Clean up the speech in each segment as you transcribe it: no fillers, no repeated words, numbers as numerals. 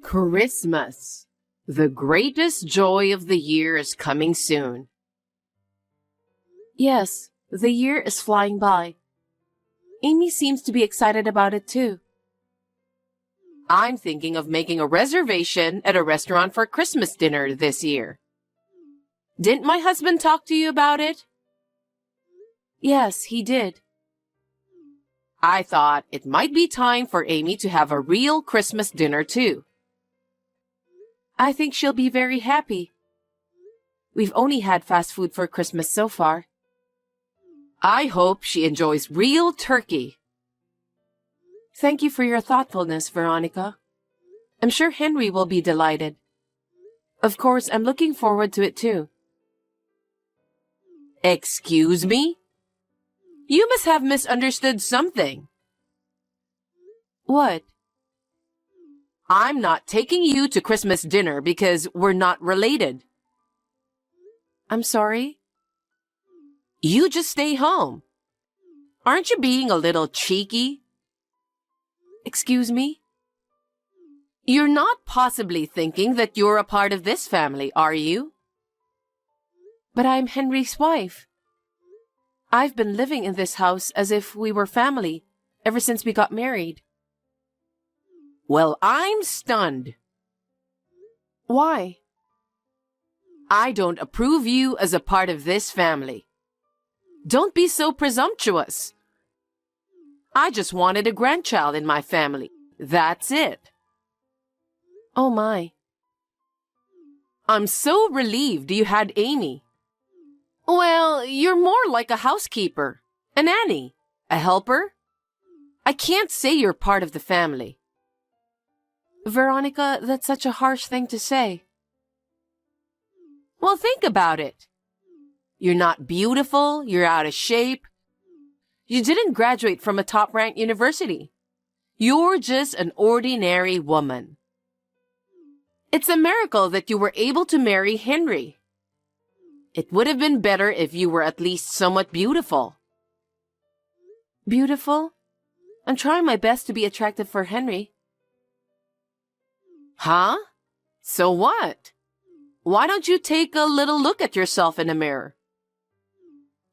Christmas. The greatest joy of the year is coming soon. Yes, the year is flying by. Amy seems to be excited about it too. I'm thinking of making a reservation at a restaurant for Christmas dinner this year. Didn't my husband talk to you about it? Yes, he did. I thought it might be time for Amy to have a real Christmas dinner too. I think she'll be very happy. We've only had fast food for Christmas so far. I hope she enjoys real turkey. Thank you for your thoughtfulness, Veronica. I'm sure Henry will be delighted. Of course, I'm looking forward to it too. Excuse me? You must have misunderstood something. What? I'm not taking you to Christmas dinner because we're not related. I'm sorry? You just stay home. Aren't you being a little cheeky? Excuse me? You're not possibly thinking that you're a part of this family, are you? But I'm Henry's wife. I've been living in this house as if we were family ever since we got married. Well, I'm stunned. Why? I don't approve you as a part of this family. Don't be so presumptuous. I just wanted a grandchild in my family. That's it. Oh my. I'm so relieved you had Amy. Well, you're more like a housekeeper, a nanny, a helper. I can't say you're part of the family. Veronica, that's such a harsh thing to say. Well, think about it. You're not beautiful, you're out of shape. You didn't graduate from a top-ranked university. You're just an ordinary woman. It's a miracle that you were able to marry Henry. It would have been better if you were at least somewhat beautiful. Beautiful? I'm trying my best to be attractive for Henry. Huh? So what? Why don't you take a little look at yourself in a mirror?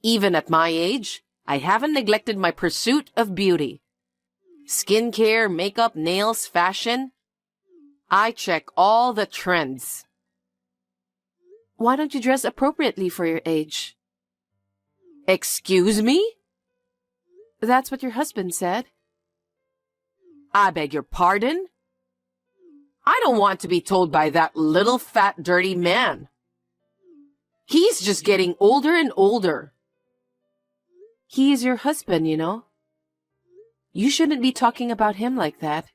Even at my age, I haven't neglected my pursuit of beauty. Skincare, makeup, nails, fashion. I check all the trends. Why don't you dress appropriately for your age? Excuse me? That's what your husband said. I beg your pardon? I don't want to be told by that little fat dirty man. He's just getting older and older. He is your husband, you know. You shouldn't be talking about him like that.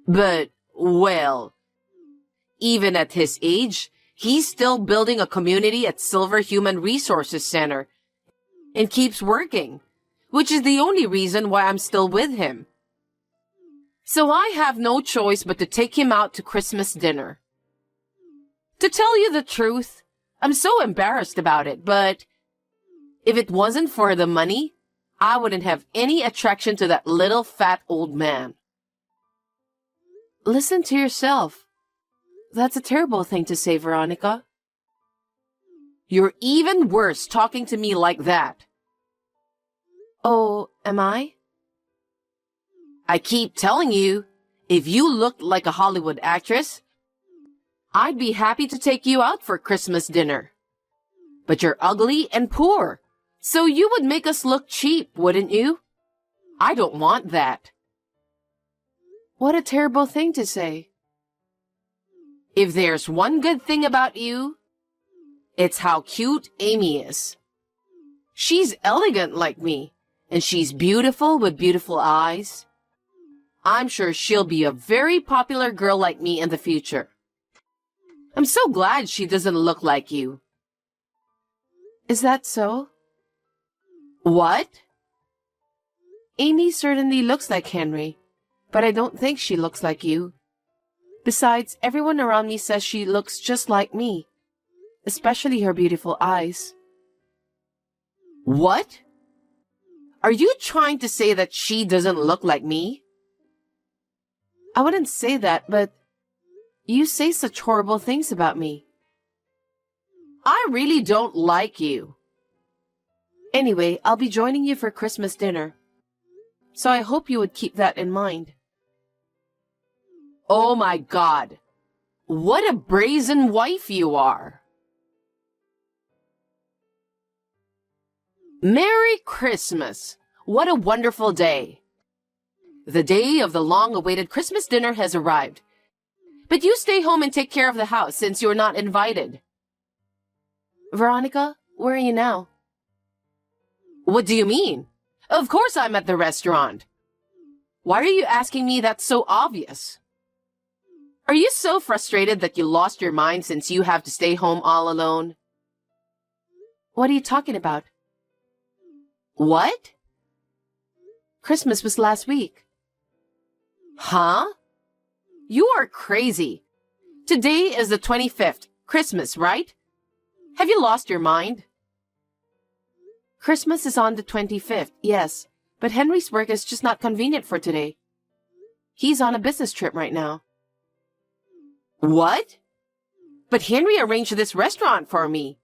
But, well, even at his age, he's still building a community at Silver Human Resources Center and keeps working, which is the only reason why I'm still with him. So I have no choice but to take him out to Christmas dinner. To tell you the truth, I'm so embarrassed about it, but if it wasn't for the money, I wouldn't have any attraction to that little fat old man. Listen to yourself. That's a terrible thing to say, Veronica. You're even worse talking to me like that. Oh, am I? I keep telling you, if you looked like a Hollywood actress, I'd be happy to take you out for Christmas dinner. But you're ugly and poor, so you would make us look cheap, wouldn't you? I don't want that. What a terrible thing to say. If there's one good thing about you, it's how cute Amy is. She's elegant like me, and she's beautiful with beautiful eyes. I'm sure she'll be a very popular girl like me in the future. I'm so glad she doesn't look like you. Is that so? What? Amy certainly looks like Henry, but I don't think she looks like you. Besides, everyone around me says she looks just like me, especially her beautiful eyes. What? Are you trying to say that she doesn't look like me? I wouldn't say that, but you say such horrible things about me. I really don't like you. Anyway, I'll be joining you for Christmas dinner. So I hope you would keep that in mind. Oh my God. What a brazen wife you are. Merry Christmas. What a wonderful day. The day of the long-awaited Christmas dinner has arrived. But you stay home and take care of the house since you're not invited. Veronica, where are you now? What do you mean? Of course I'm at the restaurant. Why are you asking me? That's so obvious. Are you so frustrated that you lost your mind since you have to stay home all alone? What are you talking about? What? Christmas was last week. Huh? You are crazy. Today is the 25th, Christmas, right? Have you lost your mind? Christmas is on the 25th, yes, but Henry's work is just not convenient for today. He's on a business trip right now. What? But Henry arranged this restaurant for me.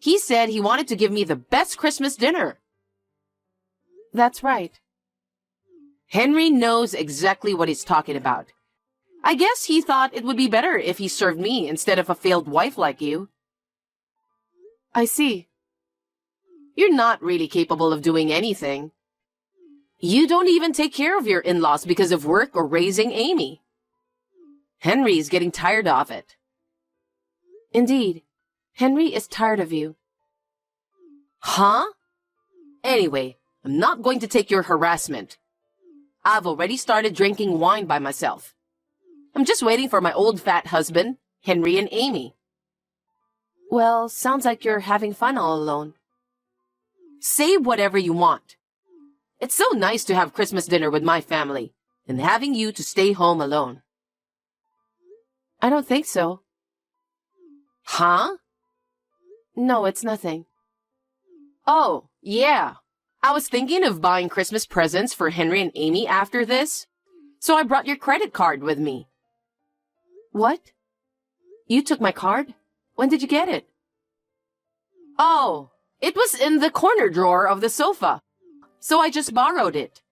He said he wanted to give me the best Christmas dinner. That's right. Henry knows exactly what he's talking about. I guess he thought it would be better if he served me instead of a failed wife like you. I see. You're not really capable of doing anything. You don't even take care of your in-laws because of work or raising Amy. Henry's getting tired of it. Indeed, Henry is tired of you. Huh? Anyway, I'm not going to take your harassment. I've already started drinking wine by myself. I'm just waiting for my old fat husband, Henry and Amy. Well, sounds like you're having fun all alone. Say whatever you want. It's so nice to have Christmas dinner with my family and having you to stay home alone. I don't think so. Huh? No, it's nothing. Oh, yeah. I was thinking of buying Christmas presents for Henry and Amy after this, so I brought your credit card with me. What? You took my card? When did you get it? Oh, it was in the corner drawer of the sofa, so I just borrowed it.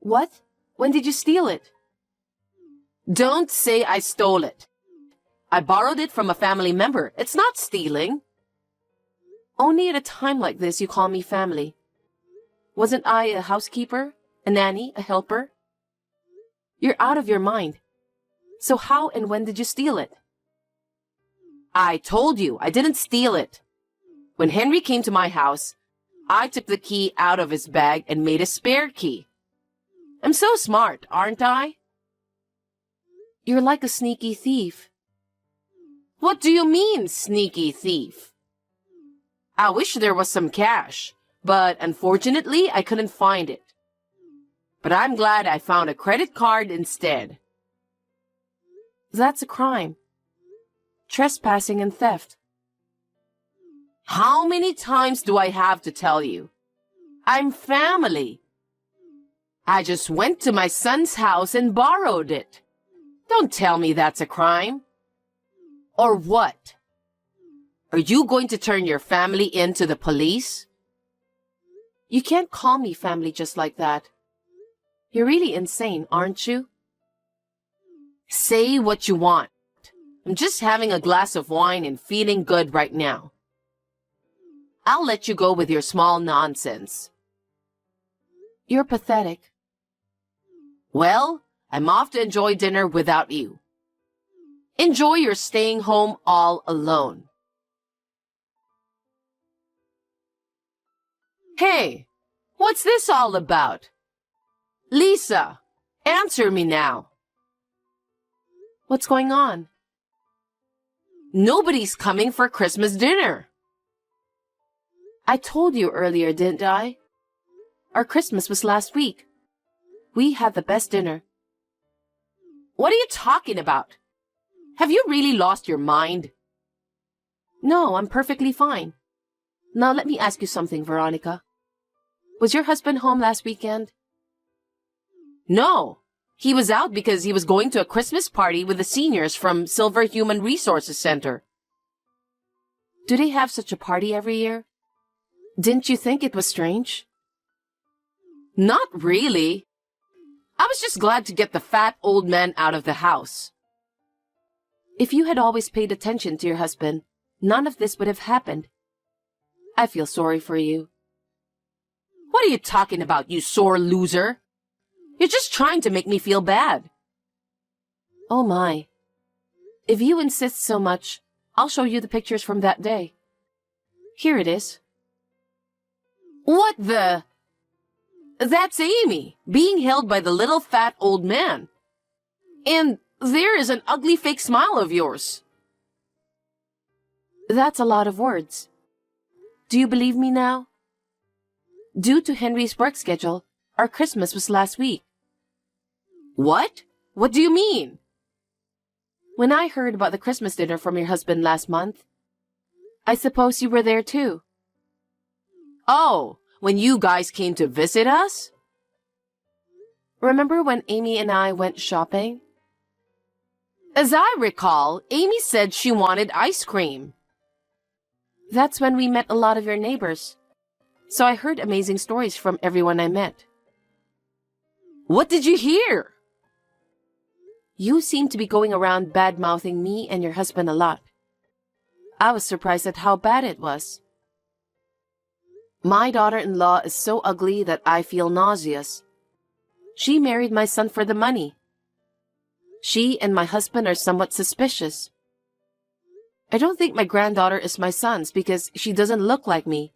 What? When did you steal it? Don't say I stole it. I borrowed it from a family member. It's not stealing. Only at a time like this you call me family. Wasn't I a housekeeper, a nanny, a helper? You're out of your mind. So how and when did you steal it? I told you I didn't steal it. When Henry came to my house, I took the key out of his bag and made a spare key. I'm so smart, aren't I? You're like a sneaky thief. What do you mean, sneaky thief? I wish there was some cash, but unfortunately I couldn't find it. But I'm glad I found a credit card instead. That's a crime. Trespassing and theft. How many times do I have to tell you? I'm family. I just went to my son's house and borrowed it. Don't tell me that's a crime. Or what? Are you going to turn your family in to the police? You can't call me family just like that. You're really insane, aren't you? Say what you want. I'm just having a glass of wine and feeling good right now. I'll let you go with your small nonsense. You're pathetic. Well, I'm off to enjoy dinner without you. Enjoy your staying home all alone. Hey, what's this all about? Lisa, answer me now. What's going on? Nobody's coming for Christmas dinner. I told you earlier, didn't I? Our Christmas was last week. We had the best dinner. What are you talking about? Have you really lost your mind? No, I'm perfectly fine. Now let me ask you something, Veronica. Was your husband home last weekend? No, He was out because he was going to a Christmas party with the seniors from Silver Human Resources Center. Do they have such a party every year? Didn't you think it was strange? Not really. I was just glad to get the fat old man out of the house. If you had always paid attention to your husband, none of this would have happened. I feel sorry for you. What are you talking about, you sore loser? You're just trying to make me feel bad. Oh my. If you insist so much, I'll show you the pictures from that day. Here it is. What the? That's Amy, being held by the little fat old man. And there is an ugly fake smile of yours. That's a lot of words. Do you believe me now? Due to Henry's work schedule, our Christmas was last week. What? What do you mean? When I heard about the Christmas dinner from your husband last month, I suppose you were there too. Oh, when you guys came to visit us? Remember when Amy and I went shopping? As I recall, Amy said she wanted ice cream. That's when we met a lot of your neighbors. So I heard amazing stories from everyone I met. What did you hear? You seem to be going around bad-mouthing me and your husband a lot. I was surprised at how bad it was. My daughter-in-law is so ugly that I feel nauseous. She married my son for the money. She and my husband are somewhat suspicious. I don't think my granddaughter is my son's because she doesn't look like me,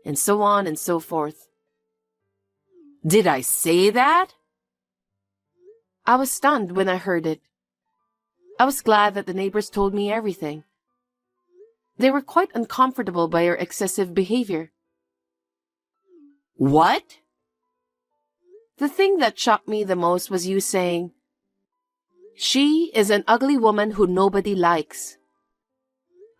and so on and so forth. Did I say that? I was stunned when I heard it. I was glad that the neighbors told me everything. They were quite uncomfortable by your excessive behavior. What? The thing that shocked me the most was you saying, "She is an ugly woman who nobody likes."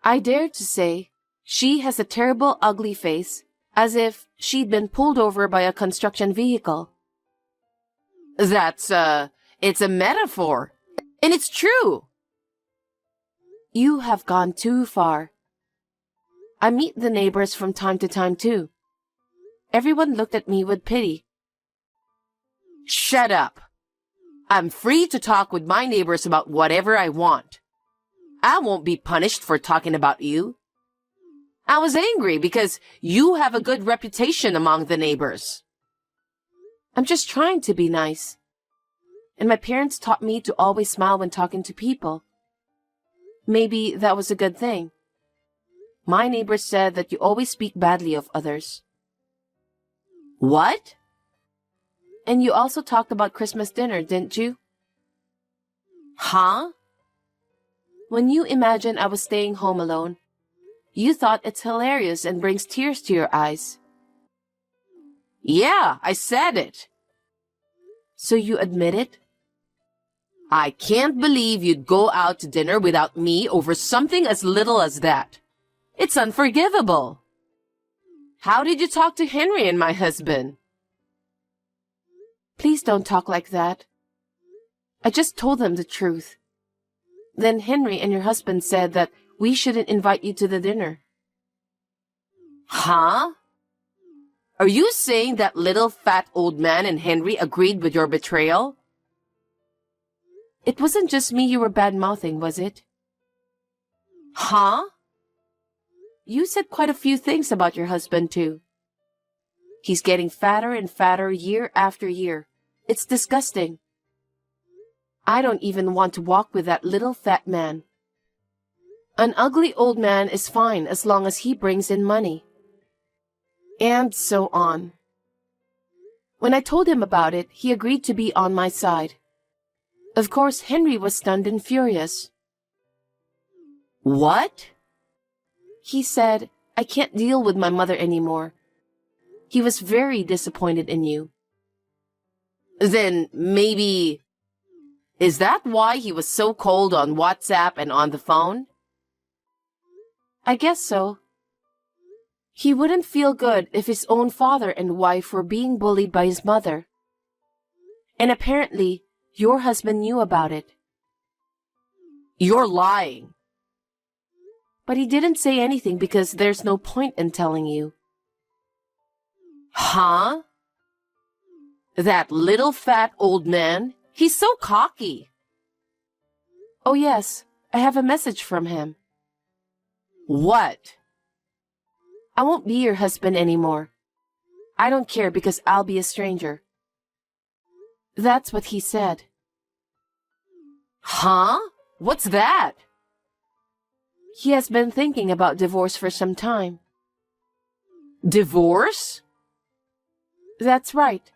I dared to say, "She has a terrible ugly face," as if she'd been pulled over by a construction vehicle. It's a metaphor, and it's true. You have gone too far. I meet the neighbors from time to time too. Everyone looked at me with pity. Shut up. I'm free to talk with my neighbors about whatever I want. I won't be punished for talking about you. I was angry because you have a good reputation among the neighbors. I'm just trying to be nice. And my parents taught me to always smile when talking to people. Maybe that was a good thing. My neighbors said that you always speak badly of others. What? And you also talked about Christmas dinner, didn't you? Huh? When you imagine I was staying home alone, you thought it's hilarious and brings tears to your eyes. Yeah, I said it. So you admit it? I can't believe you'd go out to dinner without me over something as little as that. It's unforgivable. How did you talk to Henry and my husband? Please don't talk like that. I just told them the truth. Then Henry and your husband said that we shouldn't invite you to the dinner. Huh? Are you saying that little fat old man and Henry agreed with your betrayal? It wasn't just me you were bad-mouthing, was it? Huh? You said quite a few things about your husband, too. He's getting fatter and fatter year after year. It's disgusting. I don't even want to walk with that little fat man. An ugly old man is fine as long as he brings in money. And so on. When I told him about it, he agreed to be on my side. Of course, Henry was stunned and furious. What? He said, I can't deal with my mother anymore. He was very disappointed in you. Then maybe... Is that why he was so cold on WhatsApp and on the phone? I guess so. He wouldn't feel good if his own father and wife were being bullied by his mother. And apparently, Your husband knew about it. You're lying. But he didn't say anything because there's no point in telling you. Huh? That little fat old man? He's so cocky. Oh yes, I have a message from him. What? I won't be your husband anymore. I don't care because I'll be a stranger. That's what he said. Huh? What's that? He has been thinking about divorce for some time. Divorce? That's right.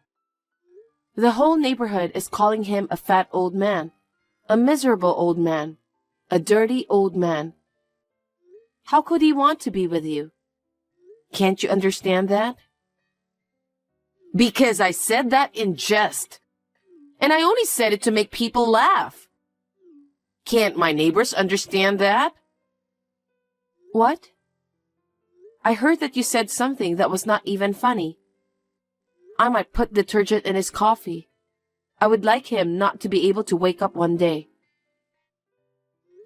The whole neighborhood is calling him a fat old man, a miserable old man, a dirty old man. How could he want to be with you? Can't you understand that? Because I said that in jest. And I only said it to make people laugh. Can't my neighbors understand that? What? I heard that you said something that was not even funny. I might put detergent in his coffee. I would like him not to be able to wake up one day.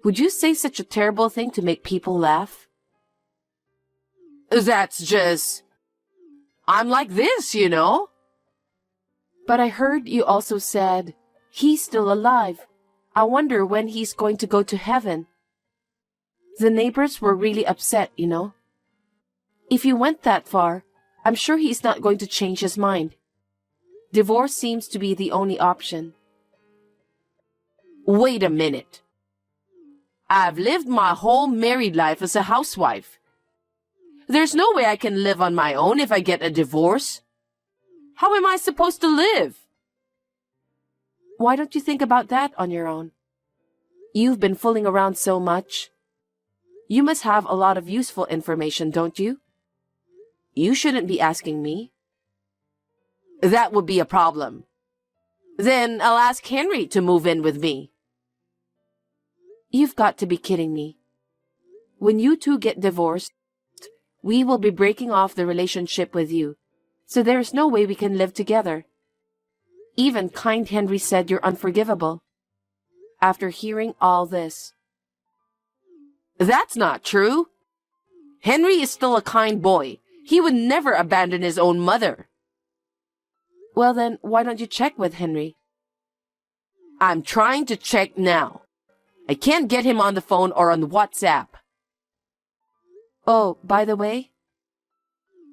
Would you say such a terrible thing to make people laugh? That's just... I'm like this, you know. But I heard you also said, he's still alive. I wonder when he's going to go to heaven. The neighbors were really upset, you know. If you went that far, I'm sure he's not going to change his mind. Divorce seems to be the only option. Wait a minute. I've lived my whole married life as a housewife. There's no way I can live on my own if I get a divorce. How am I supposed to live? Why don't you think about that on your own? You've been fooling around so much. You must have a lot of useful information, don't you? You shouldn't be asking me. That would be a problem. Then I'll ask Henry to move in with me. You've got to be kidding me. When you two get divorced, we will be breaking off the relationship with you, so there's no way we can live together. Even kind Henry said you're unforgivable. After hearing all this. That's not true. Henry is still a kind boy. He would never abandon his own mother. Well then, why don't you check with Henry? I'm trying to check now. I can't get him on the phone or on WhatsApp. Oh, by the way?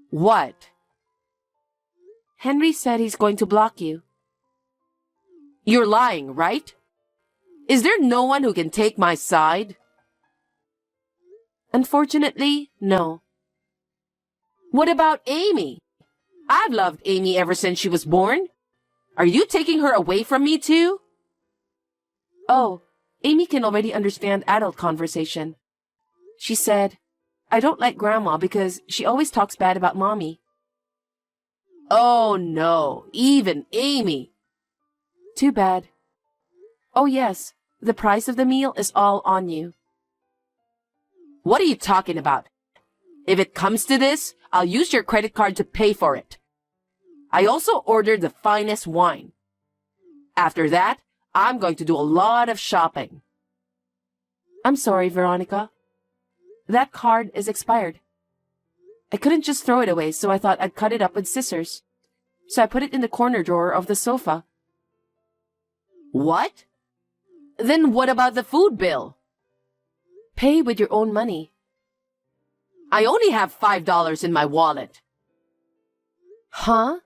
What? Henry said he's going to block you. You're lying, right? Is there no one who can take my side? Unfortunately, no. What about Amy? I've loved Amy ever since she was born. Are you taking her away from me too? Oh, Amy can already understand adult conversation. She said, I don't like Grandma because she always talks bad about Mommy. Oh no, even Amy. Too bad. Oh yes, the price of the meal is all on you. What are you talking about? If it comes to this, I'll use your credit card to pay for it. I also ordered the finest wine. After that, I'm going to do a lot of shopping. I'm sorry, Veronica. That card is expired. I couldn't just throw it away, so I thought I'd cut it up with scissors. So I put it in the corner drawer of the sofa. What? Then what about the food bill? Pay with your own money. I only have $5 in my wallet. Huh?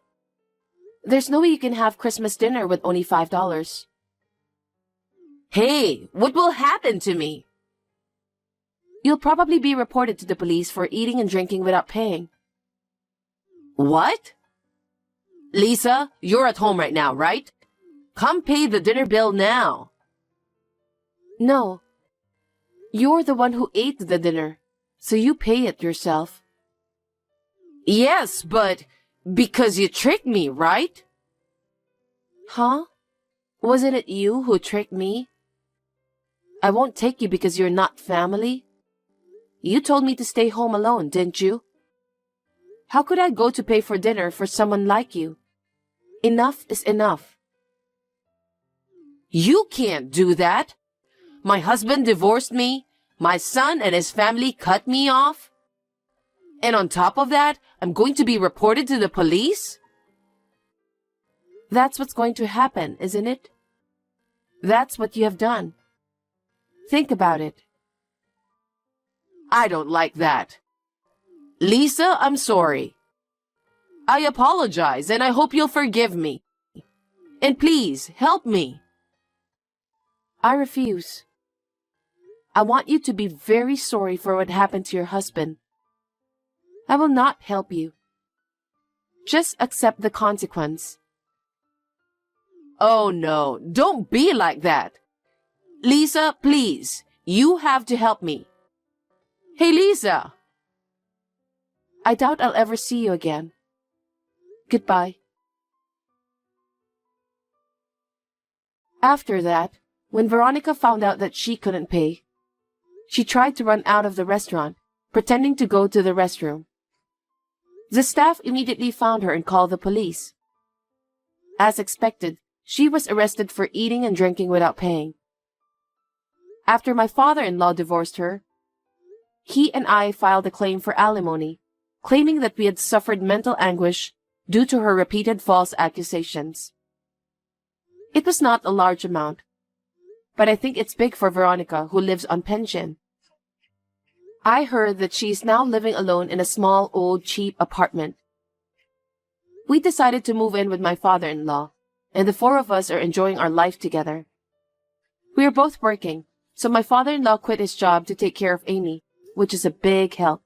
There's no way you can have Christmas dinner with only $5. Hey, what will happen to me? You'll probably be reported to the police for eating and drinking without paying. What? Lisa, you're at home right now, right? Come pay the dinner bill now. No. You're the one who ate the dinner, so you pay it yourself. Yes, but because you tricked me, right? Huh? Wasn't it you who tricked me? I won't take you because you're not family. You told me to stay home alone, didn't you? How could I go to pay for dinner for someone like you? Enough is enough. You can't do that. My husband divorced me. My son and his family cut me off. And on top of that, I'm going to be reported to the police? That's what's going to happen, isn't it? That's what you have done. Think about it. I don't like that. Lisa, I'm sorry. I apologize and I hope you'll forgive me. And please, help me. I refuse. I want you to be very sorry for what happened to your husband. I will not help you. Just accept the consequence. Oh no, don't be like that. Lisa, please, you have to help me. Hey, Lisa. I doubt I'll ever see you again. Goodbye. After that, when Veronica found out that she couldn't pay, she tried to run out of the restaurant, pretending to go to the restroom. The staff immediately found her and called the police. As expected, she was arrested for eating and drinking without paying. After my father-in-law divorced her, he and I filed a claim for alimony, claiming that we had suffered mental anguish due to her repeated false accusations. It was not a large amount, but I think it's big for Veronica, who lives on pension. I heard that she is now living alone in a small, old, cheap apartment. We decided to move in with my father-in-law, and the four of us are enjoying our life together. We are both working, so my father-in-law quit his job to take care of Amy, which is a big help.